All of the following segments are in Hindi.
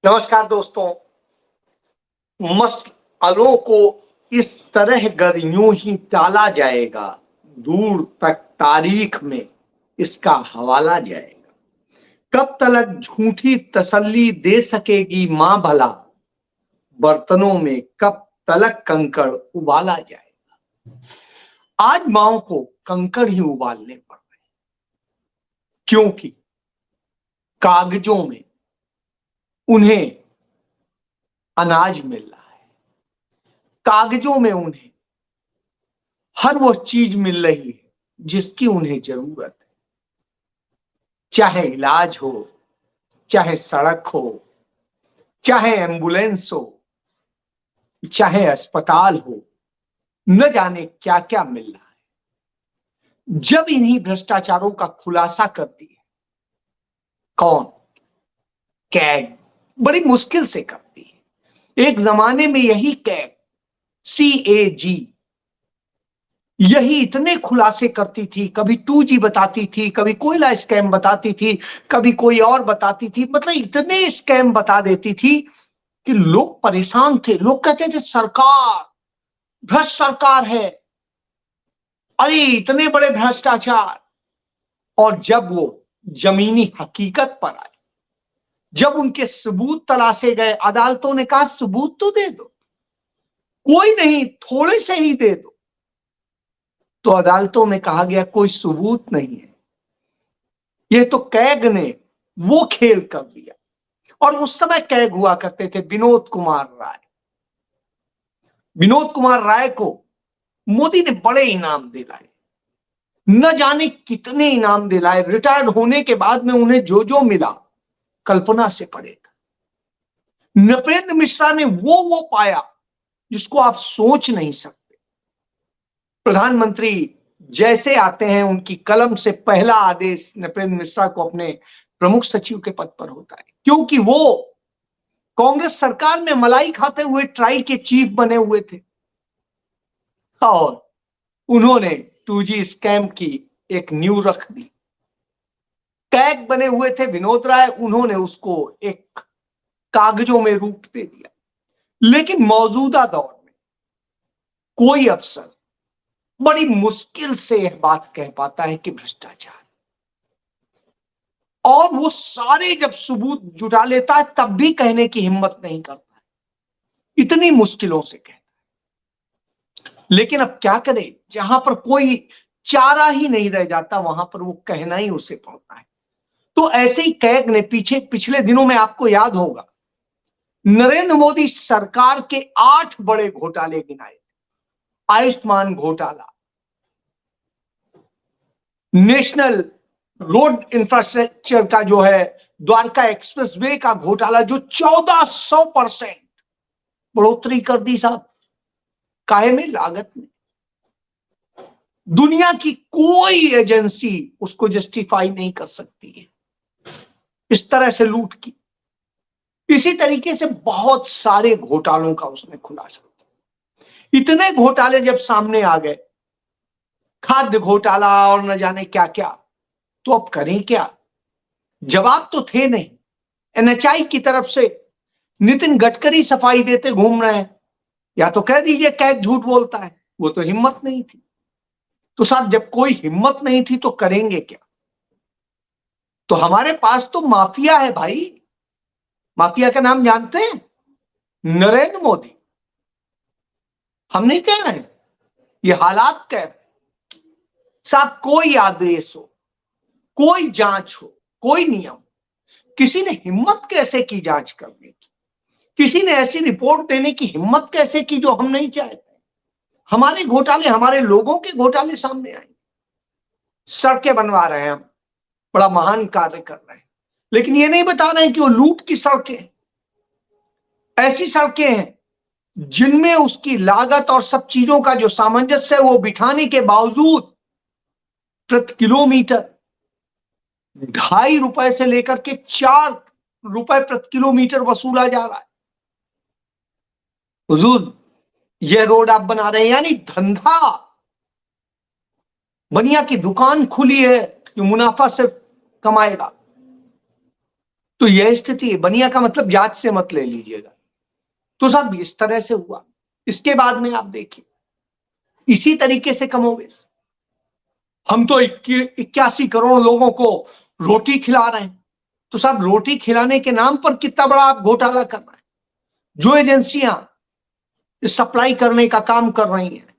नमस्कार दोस्तों। मसलों को इस तरह गर यूं ही टाला जाएगा, दूर तक तारीख में इसका हवाला जाएगा। कब तलक झूठी तसल्ली दे सकेगी मां भला, बर्तनों में कब तलक कंकड़ उबाला जाएगा। आज माओ को कंकड़ ही उबालने पड़ रहे हैं, क्योंकि कागजों में उन्हें अनाज मिल रहा है, कागजों में उन्हें हर वो चीज मिल रही है जिसकी उन्हें जरूरत है। चाहे इलाज हो, चाहे सड़क हो, चाहे एम्बुलेंस हो, चाहे अस्पताल हो, न जाने क्या क्या मिल रहा है। जब इन्हीं भ्रष्टाचारों का खुलासा करती है कौन? कैग बड़ी मुश्किल से करती है। एक जमाने में यही कैग CAG यही इतने खुलासे करती थी, कभी 2G बताती थी, कभी कोयला स्कैम बताती थी, कभी कोई और बताती थी। मतलब इतने स्कैम बता देती थी कि लोग परेशान थे। लोग कहते थे सरकार भ्रष्ट सरकार है, अरे इतने बड़े भ्रष्टाचार। और जब वो जमीनी हकीकत पर आए, जब उनके सबूत तलाशे गए, अदालतों ने कहा सबूत तो दे दो, कोई नहीं थोड़े से ही दे दो। तो अदालतों में कहा गया कोई सबूत नहीं है, ये तो कैग ने वो खेल कर दिया। और उस समय कैग हुआ करते थे विनोद कुमार राय। विनोद कुमार राय को मोदी ने बड़े इनाम दिलाए, न जाने कितने इनाम दिलाए। रिटायर्ड होने के बाद में उन्हें जो जो मिला कल्पना से परे था। नृपेंद्र मिश्रा ने वो पाया जिसको आप सोच नहीं सकते। प्रधानमंत्री जैसे आते हैं, उनकी कलम से पहला आदेश नृपेंद्र मिश्रा को अपने प्रमुख सचिव के पद पर होता है, क्योंकि वो कांग्रेस सरकार में मलाई खाते हुए ट्राई के चीफ बने हुए थे और उन्होंने 2G स्कैम की एक नींव रख दी। कैग बने हुए थे विनोद राय, उन्होंने उसको एक कागजों में रूप दे दिया। लेकिन मौजूदा दौर में कोई अफसर बड़ी मुश्किल से यह बात कह पाता है कि भ्रष्टाचार, और वो सारे जब सबूत जुटा लेता है तब भी कहने की हिम्मत नहीं करता है, इतनी मुश्किलों से कहता है। लेकिन अब क्या करे, जहां पर कोई चारा ही नहीं रह जाता वहां पर वो कहना ही उसे पड़ता है। तो ऐसे ही कैग ने पिछले दिनों में आपको याद होगा, नरेंद्र मोदी सरकार के 8 बड़े घोटाले गिनाए। आयुष्मान घोटाला, नेशनल रोड इंफ्रास्ट्रक्चर का जो है द्वारका एक्सप्रेसवे का घोटाला, जो 1400% बढ़ोतरी कर दी साहब, काहे में? लागत में। दुनिया की कोई एजेंसी उसको जस्टिफाई नहीं कर सकती है इस तरह से लूट की। इसी तरीके से बहुत सारे घोटालों का उसने खुलासा। इतने घोटाले जब सामने आ गए, खाद्य घोटाला और न जाने क्या क्या, तो अब करें क्या? जवाब तो थे नहीं। NHI की तरफ से नितिन गडकरी सफाई देते घूम रहे हैं, या तो कह दीजिए कैग झूठ बोलता है, वो तो हिम्मत नहीं थी। तो साहब जब कोई हिम्मत नहीं थी तो करेंगे क्या? तो हमारे पास तो माफिया है भाई। माफिया का नाम जानते हैं? नरेंद्र मोदी। हम नहीं कह रहे हैं, ये हालात कह रहे हैं। साहब कोई आदेश हो, कोई जांच हो, कोई नियम, किसी ने हिम्मत कैसे की जांच करने की? किसी ने ऐसी रिपोर्ट देने की हिम्मत कैसे की जो हम नहीं चाहते? हमारे घोटाले, हमारे लोगों के घोटाले सामने आए। सड़कें बनवा रहे हैं हम, बड़ा महान कार्य कर रहे हैं, लेकिन ये नहीं बता रहे हैं कि वो लूट की सड़कें, ऐसी सड़कें हैं जिनमें उसकी लागत और सब चीजों का जो सामंजस्य है वो बिठाने के बावजूद प्रति किलोमीटर ₹2.5 से लेकर के ₹4 प्रति किलोमीटर वसूला जा रहा है। हुजूर, यह रोड आप बना रहे हैं, यानी धंधा, बनिया की दुकान खुली है जो मुनाफा से कमाएगा। तो यह स्थिति है। बनिया का मतलब जात से मत ले लीजिएगा। तो साहब इस तरह से हुआ। इसके बाद में आप देखिए इसी तरीके से कमोबेश हम तो 81 करोड़ लोगों को रोटी खिला रहे हैं। तो साहब रोटी खिलाने के नाम पर कितना बड़ा आप घोटाला कर रहे हैं। जो एजेंसियां सप्लाई करने का काम कर रही हैं,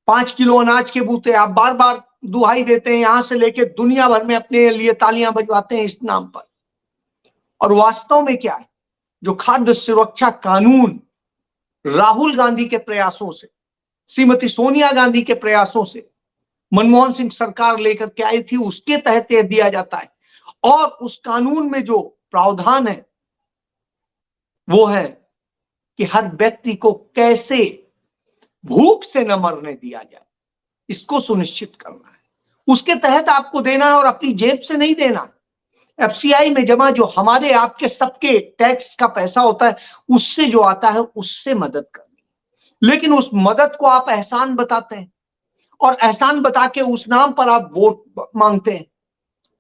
5 किलो अनाज के बूते आप बार बार दुहाई देते हैं, यहां से लेके दुनिया भर में अपने लिए तालियां बजवाते हैं इस नाम पर। और वास्तव में क्या है, जो खाद्य सुरक्षा कानून राहुल गांधी के प्रयासों से, श्रीमती सोनिया गांधी के प्रयासों से मनमोहन सिंह सरकार लेकर के आई थी, उसके तहत यह दिया जाता है। और उस कानून में जो प्रावधान है वो है कि हर व्यक्ति को कैसे भूख से न मरने दिया जाए, इसको सुनिश्चित करना है। उसके तहत आपको देना है और अपनी जेब से नहीं देना। एफसीआई में जमा जो हमारे आपके सबके टैक्स का पैसा होता है, उससे जो आता है उससे मदद करनी। लेकिन उस मदद को आप एहसान बताते हैं और एहसान बता के उस नाम पर आप वोट मांगते हैं।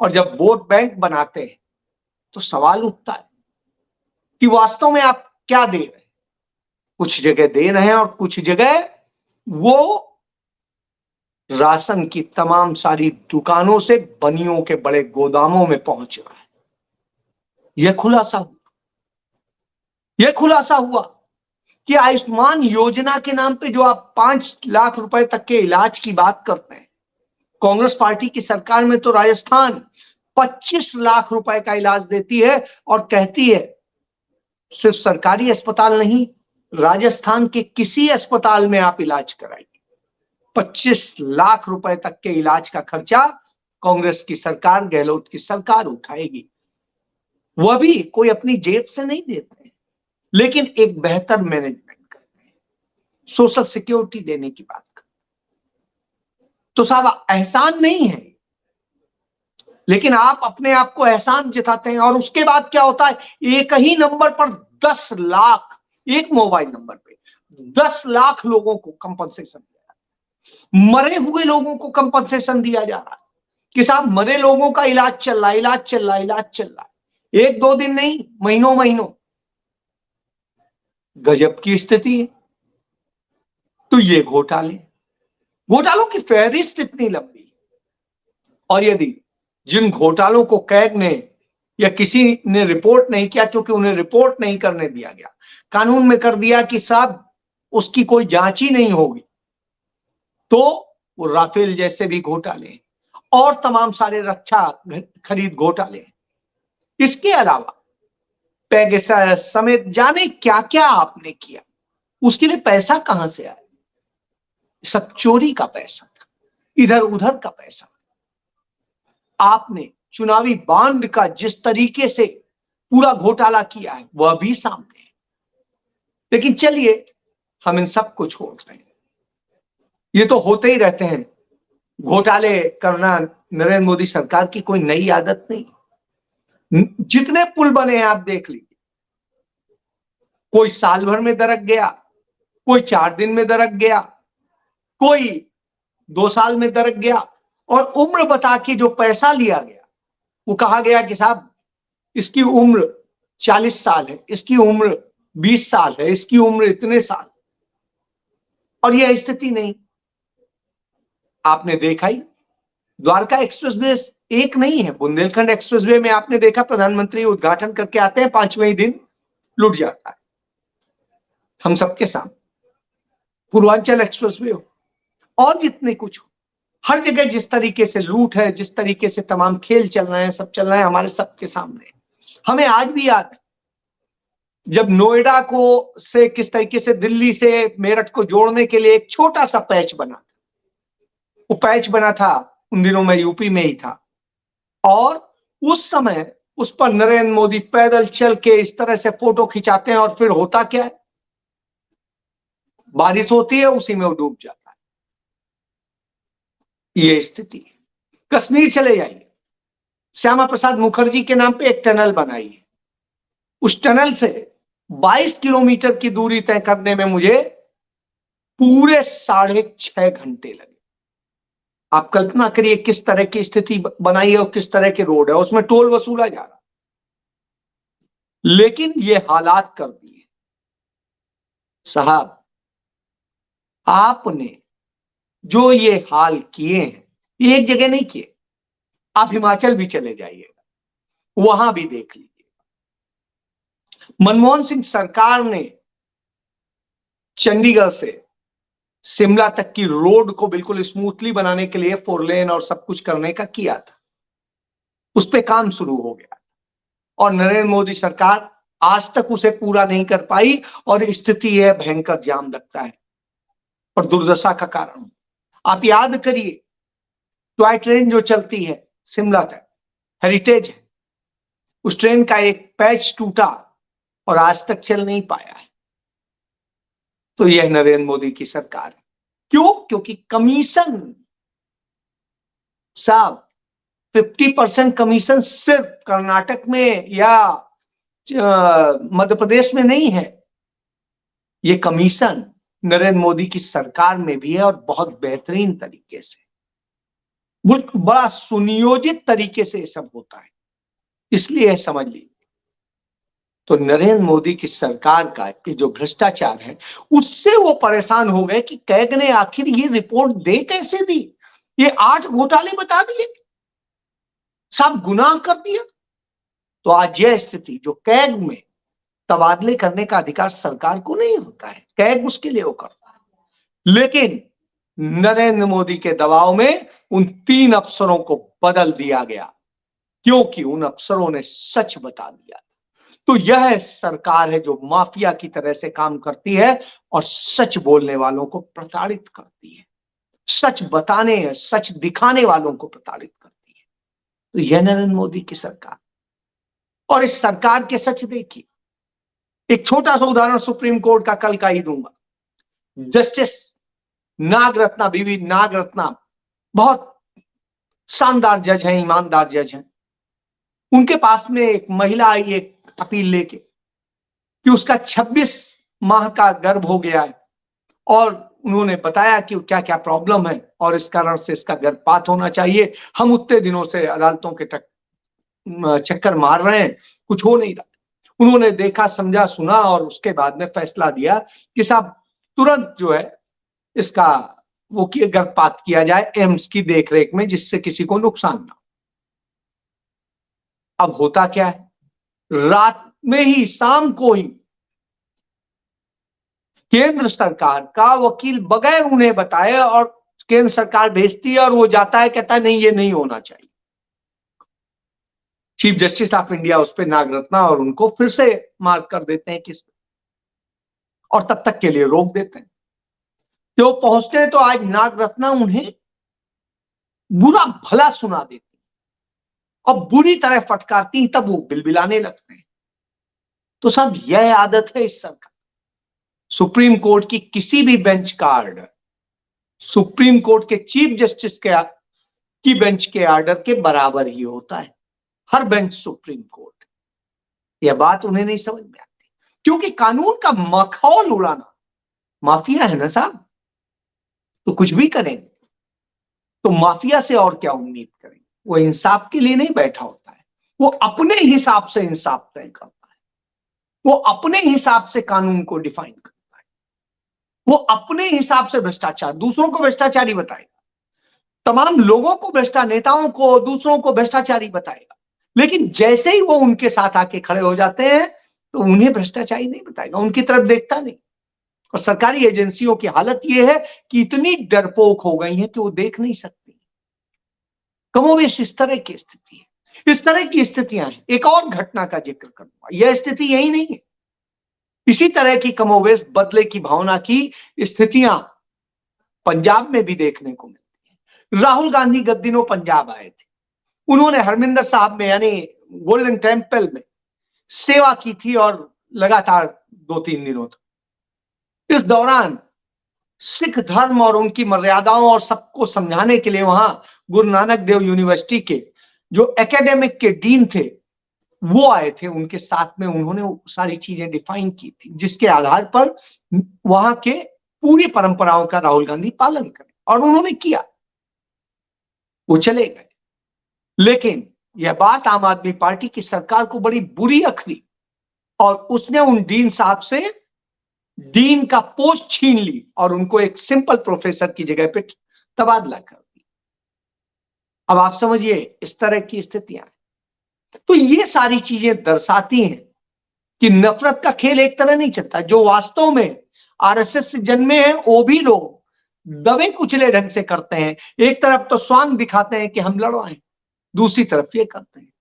और जब वोट बैंक बनाते हैं तो सवाल उठता है कि वास्तव में आप क्या दे रहे हैं। कुछ जगह दे रहे हैं और कुछ जगह वो राशन की तमाम सारी दुकानों से बनियों के बड़े गोदामों में पहुंच रहा है। यह खुलासा हुआ कि आयुष्मान योजना के नाम पे जो आप 5 लाख रुपए तक के इलाज की बात करते हैं, कांग्रेस पार्टी की सरकार में तो राजस्थान 25 लाख रुपए का इलाज देती है और कहती है सिर्फ सरकारी अस्पताल नहीं, राजस्थान के किसी अस्पताल में आप इलाज कराइए, 25 लाख रुपए तक के इलाज का खर्चा कांग्रेस की सरकार, गहलोत की सरकार उठाएगी। वह भी कोई अपनी जेब से नहीं देते हैं, लेकिन एक बेहतर मैनेजमेंट करते हैं, सोशल सिक्योरिटी देने की बात करते हैं। तो साहब एहसान नहीं है, लेकिन आप अपने आप को एहसान जताते हैं। और उसके बाद क्या होता है, एक ही नंबर पर 10 लाख, एक मोबाइल नंबर पे 10 लाख लोगों को कंपनसेशन दिया जा रहा है। मरे हुए लोगों को कंपनसेशन दिया जा रहा है कि साहब मरे लोगों का इलाज चल रहा है, इलाज चल रहा है, 1-2 दिन नहीं, महीनों। गजब की स्थिति है। तो ये घोटालों की फहरिस्त इतनी लंबी, और यदि जिन घोटालों को कैग ने या किसी ने रिपोर्ट नहीं किया, क्योंकि उन्हें रिपोर्ट नहीं करने दिया गया, कानून में कर दिया कि साहब उसकी कोई जांच ही नहीं होगी, तो वो राफेल जैसे भी घोटाले और तमाम सारे रक्षा खरीद घोटाले, इसके अलावा पेगासस समेत जाने क्या क्या आपने किया, उसके लिए पैसा कहां से आया। सब चोरी का पैसा था, इधर उधर का पैसा। आपने चुनावी बांड का जिस तरीके से पूरा घोटाला किया है वह भी सामने है। लेकिन चलिए हम इन सब को छोड़ रहे हैं, ये तो होते ही रहते हैं। घोटाले करना नरेंद्र मोदी सरकार की कोई नई आदत नहीं। जितने पुल बने हैं आप देख लीजिए, कोई साल भर में दरक गया, कोई 4 दिन में दरक गया, कोई 2 साल में दरक गया। और उम्र बता के जो पैसा लिया गया, वो कहा गया कि साहब इसकी उम्र 40 साल है, इसकी उम्र 20 साल है, इसकी उम्र इतने साल। और यह स्थिति नहीं। आपने देखा ही, द्वारका एक्सप्रेसवे एक नहीं है, बुंदेलखंड एक्सप्रेसवे में आपने देखा प्रधानमंत्री उद्घाटन करके आते हैं, 5वें दिन लुट जाता है हम सबके सामने। पूर्वांचल एक्सप्रेसवे हो और जितने कुछ हो, हर जगह जिस तरीके से लूट है, जिस तरीके से तमाम खेल चल रहे हैं, सब चल रहे हैं हमारे सबके सामने। हमें आज भी याद है जब नोएडा को से किस तरीके से दिल्ली से मेरठ को जोड़ने के लिए एक छोटा सा पैच बना था। वो पैच बना था उन दिनों में यूपी में ही था, और उस समय उस पर नरेंद्र मोदी पैदल चल के इस तरह से फोटो खिंचाते हैं, और फिर होता क्या है, बारिश होती है उसी में वो डूब जाता है। ये स्थिति है। कश्मीर चले जाइए, श्यामा प्रसाद मुखर्जी के नाम पे एक टनल बनाई है, उस टनल से 22 किलोमीटर की दूरी तय करने में मुझे पूरे 6.5 घंटे लगे। आप कल्पना करिए किस तरह की स्थिति बनाई है और किस तरह के रोड है, उसमें टोल वसूला जा रहा। लेकिन ये हालात कर दिए। साहब, आपने जो ये हाल किए हैं, ये एक जगह नहीं किए। आप हिमाचल भी चले जाइएगा, वहां भी देख लीजिए। मनमोहन सिंह सरकार ने चंडीगढ़ से शिमला तक की रोड को बिल्कुल स्मूथली बनाने के लिए 4 लेन और सब कुछ करने का किया था। उस पे काम शुरू हो गया और नरेंद्र मोदी सरकार आज तक उसे पूरा नहीं कर पाई और स्थिति है भयंकर जाम लगता है और दुर्दशा का कारण। आप याद करिए, टॉय ट्रेन जो चलती है शिमला तक, हेरिटेज है, उस ट्रेन का एक पैच टूटा और आज तक चल नहीं पाया है। तो यह नरेंद्र मोदी की सरकार है। क्यों? क्योंकि कमीशन, साहब, 50% कमीशन सिर्फ कर्नाटक में या मध्य प्रदेश में नहीं है। ये कमीशन नरेंद्र मोदी की सरकार में भी है और बहुत बेहतरीन तरीके से, बड़ा सुनियोजित तरीके से ये सब होता है। इसलिए समझ लीजिए, तो नरेंद्र मोदी की सरकार का ये जो भ्रष्टाचार है, उससे वो परेशान हो गए कि कैग ने आखिर ये रिपोर्ट दे कैसे दी। ये 8 घोटाले बता दिए, सब गुनाह कर दिया। तो आज यह स्थिति, जो कैग में तबादले करने का अधिकार सरकार को नहीं होता है, कैग उसके लिए वो करता है। लेकिन नरेंद्र मोदी के दबाव में उन 3 अफसरों को बदल दिया गया, क्योंकि उन अफसरों ने सच बता दिया। तो यह सरकार है जो माफिया की तरह से काम करती है और सच बोलने वालों को प्रताड़ित करती है, सच बताने, सच दिखाने वालों को प्रताड़ित करती है। तो यह नरेंद्र मोदी की सरकार। और इस सरकार के सच देखिए, एक छोटा सा उदाहरण सुप्रीम कोर्ट का कल का ही दूंगा। जस्टिस नागरत्ना, बीवी नागरत्ना बहुत शानदार जज हैं, ईमानदार जज हैं। उनके पास में एक महिला आई एक अपील लेके कि उसका 26 माह का गर्भ हो गया है और उन्होंने बताया कि क्या क्या प्रॉब्लम है और इस कारण से इसका गर्भपात होना चाहिए। हम उतने दिनों से अदालतों के चक्कर मार रहे हैं, कुछ हो नहीं रहा। उन्होंने देखा, समझा, सुना और उसके बाद में फैसला दिया कि साहब तुरंत जो है इसका वो गर्भपात किया जाए एम्स की देखरेख में, जिससे किसी को नुकसान ना हो। अब होता क्या है, रात में ही, शाम को ही केंद्र सरकार का वकील बगैर उन्हें बताए और केंद्र सरकार भेजती है और वो जाता है, कहता है नहीं ये नहीं होना चाहिए। चीफ जस्टिस ऑफ इंडिया उस पर नागरत्ना और उनको फिर से मार्क कर देते हैं किस, और तब तक के लिए रोक देते हैं। जो पहुंचते हैं तो आज नागरत्ना उन्हें बुरा भला सुना देती और बुरी तरह फटकारती, तब वो बिलबिलाने लगते हैं। तो सब यह आदत है इस सरकार। सुप्रीम कोर्ट की किसी भी बेंच का आर्डर सुप्रीम कोर्ट के चीफ जस्टिस की बेंच के आर्डर के बराबर ही होता है। हर बेंच सुप्रीम कोर्ट। यह बात उन्हें नहीं समझ में आती, क्योंकि कानून का मखौल उड़ाना माफिया है ना साहब, तो कुछ भी करेंगे। तो माफिया से और क्या उम्मीद करेंगे? वो इंसाफ के लिए नहीं बैठा होता है, वो अपने हिसाब से इंसाफ तय करता है, वो अपने हिसाब से कानून को डिफाइन करता है, वो अपने हिसाब से भ्रष्टाचार, दूसरों को भ्रष्टाचारी बताएगा, तमाम लोगों को नेताओं को, दूसरों को भ्रष्टाचारी बताएगा। लेकिन जैसे ही वो उनके साथ आके खड़े हो जाते हैं तो उन्हें भ्रष्टाचारी नहीं बताएगा, उनकी तरफ देखता नहीं। और सरकारी एजेंसियों की हालत यह है कि इतनी डरपोक हो गई है कि वो देख नहीं सकती। कमोवेश इस तरह की स्थिति है, इस तरह की स्थितियां हैं। एक और घटना का जिक्र करूंगा, यह स्थिति यही नहीं है, इसी तरह की कमोवेश बदले की भावना की स्थितियां पंजाब में भी देखने को मिलती है। राहुल गांधी गत दिनों पंजाब आए थे, उन्होंने हरमिंदर साहब में यानी गोल्डन टेम्पल में सेवा की थी और लगातार 2-3 दिनों तक। इस दौरान सिख धर्म और उनकी मर्यादाओं और सबको समझाने के लिए वहां गुरु नानक देव यूनिवर्सिटी के जो एकेडमिक के डीन थे वो आए थे, उनके साथ में उन्होंने सारी चीजें डिफाइन की थी, जिसके आधार पर वहां के पूरी परंपराओं का राहुल गांधी पालन करें, और उन्होंने किया। वो चले गए, लेकिन यह बात आम आदमी पार्टी की सरकार को बड़ी बुरी अखरी। और उसने उन डीन साहब से डीन का पोस्ट छीन ली और उनको एक सिंपल प्रोफेसर की जगह पे तबादला कर दिया। अब आप समझिए इस तरह की स्थितियां। तो ये सारी चीजें दर्शाती हैं कि नफरत का खेल एक तरह नहीं चलता। जो वास्तव में आरएसएस से जन्मे हैं वो भी लोग दबे कुचले ढंग से करते हैं। एक तरफ तो स्वांग दिखाते हैं कि हम लड़वाएं, दूसरी तरफ ये करते हैं।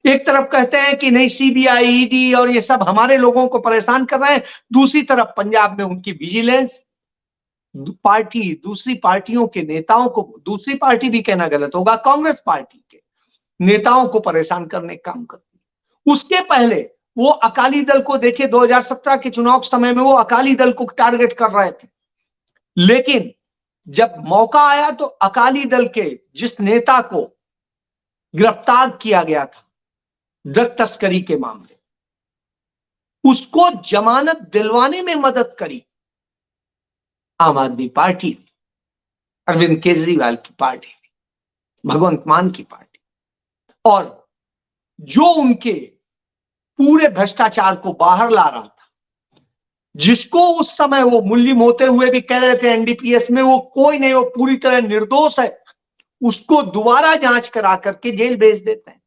एक तरफ कहते हैं कि नहीं सीबीआई ईडी और ये सब हमारे लोगों को परेशान कर रहे हैं, दूसरी तरफ पंजाब में उनकी विजिलेंस पार्टी दूसरी पार्टियों के नेताओं को, दूसरी पार्टी भी कहना गलत होगा, कांग्रेस पार्टी के नेताओं को परेशान करने का काम करती है। उसके पहले वो अकाली दल को देखे, 2017 के चुनाव के समय में वो अकाली दल को टारगेट कर रहे थे, लेकिन जब मौका आया तो अकाली दल के जिस नेता को गिरफ्तार किया गया था ड्रग तस्करी के मामले, उसको जमानत दिलवाने में मदद करी आम आदमी पार्टी ने, अरविंद केजरीवाल की पार्टी ने, भगवंत मान की पार्टी। और जो उनके पूरे भ्रष्टाचार को बाहर ला रहा था, जिसको उस समय वो मुल्लिम होते हुए भी कह रहे थे एनडीपीएस में वो कोई नहीं, वो पूरी तरह निर्दोष है, उसको दोबारा जांच करा करके जेल भेज देते हैं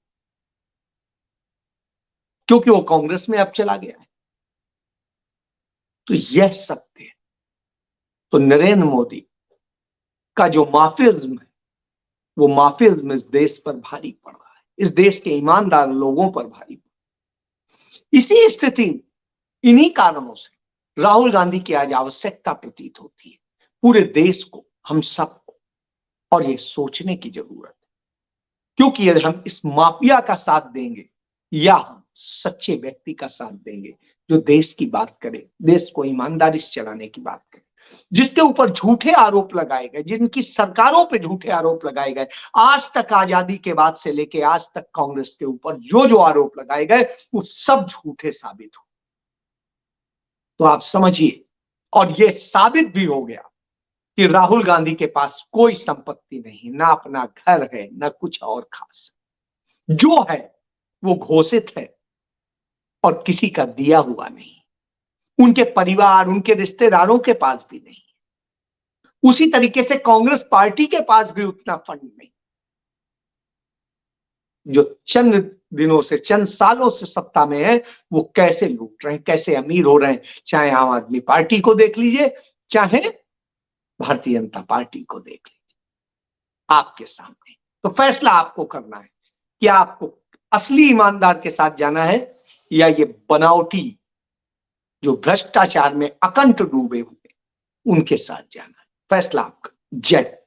क्योंकि वो कांग्रेस में अब चला गया है। तो यह सत्य है। तो नरेंद्र मोदी का जो माफिज्म है, वो माफिज्म इस देश पर भारी पड़ रहा है, इस देश के ईमानदार लोगों पर भारी पड़ रहा है। इसी स्थिति में, इन्हीं कारणों से राहुल गांधी की आज आवश्यकता प्रतीत होती है पूरे देश को, हम सबको। और ये सोचने की जरूरत है, क्योंकि यदि हम इस माफिया का साथ देंगे या हम सच्चे व्यक्ति का साथ देंगे जो देश की बात करे, देश को ईमानदारी से चलाने की बात करे, जिसके ऊपर झूठे आरोप लगाए गए, जिनकी सरकारों पे झूठे आरोप लगाए गए, आज तक आजादी के बाद से लेके आज तक कांग्रेस के ऊपर जो जो आरोप लगाए गए वो सब झूठे साबित हो। तो आप समझिए, और ये साबित भी हो गया कि राहुल गांधी के पास कोई संपत्ति नहीं, ना अपना घर है, ना कुछ और खास। जो है वो घोषित है और किसी का दिया हुआ नहीं, उनके परिवार, उनके रिश्तेदारों के पास भी नहीं। उसी तरीके से कांग्रेस पार्टी के पास भी उतना फंड नहीं। जो चंद दिनों से, चंद सालों से सत्ता में है, वो कैसे लूट रहे हैं, कैसे अमीर हो रहे हैं। चाहे आम आदमी पार्टी को देख लीजिए, चाहे भारतीय जनता पार्टी को देख लीजिए, आपके सामने। तो फैसला आपको करना है कि आपको असली ईमानदार के साथ जाना है या ये बनावटी जो भ्रष्टाचार में अकंठ डूबे हुए उनके साथ जाना है। फैसला आपका। जय।